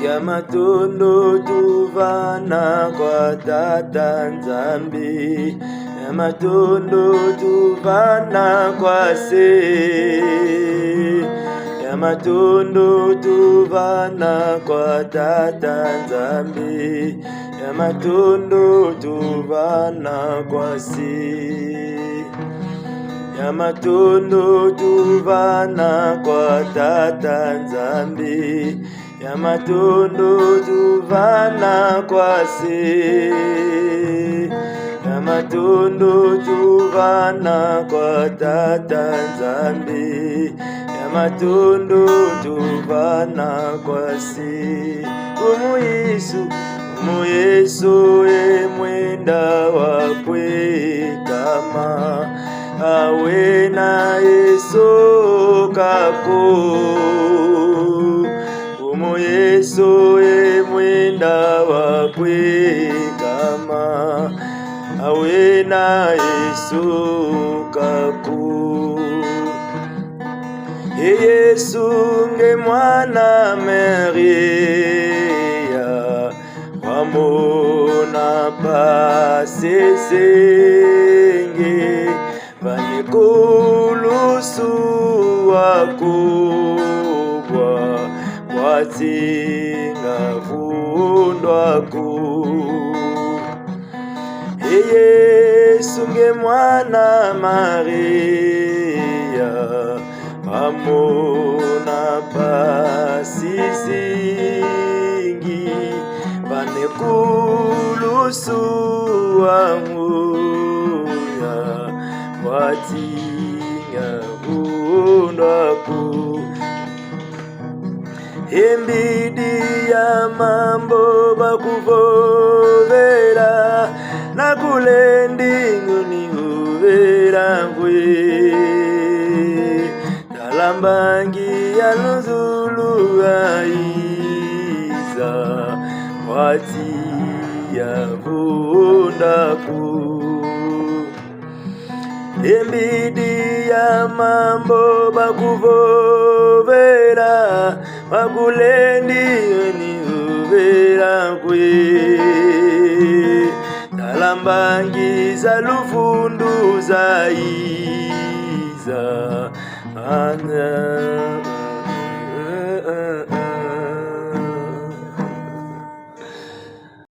Yamatondo tuvana kwa Tata Nzambi. Yamatondo tuvana kwa se. Yamatondo tuvana kwa Tata Nzambi. Yamatondo tuvana kwa se. Yamatondo tuvana kwa Tata Nzambi. Yamatondo tuvana kwa se. Yamatondo tuvana kwa Tata Nzambi. Yamatondo tuvana kwa se. Umu Yesu mwenda wakwe kama awe na Yesu kako. Umu Yesu mwenda wakwe kama awe na Yesu kako. Yesu nge mwana Maria wamona pasesenge vanikulusu wakubwa watinga vundwaku. Yesu nge mwana Maria amona pasisingi vanekulusu wanguya watinga vundwaku. Embidi ya mambo bakuvovera nakulendingu ninguvera ngwe. Talambangi ya nuzulu aiza wati ya vundaku. Embidi ya mambo bakuvovera makulendi ni uvera kwe. Talambangi za lufundu za iza anya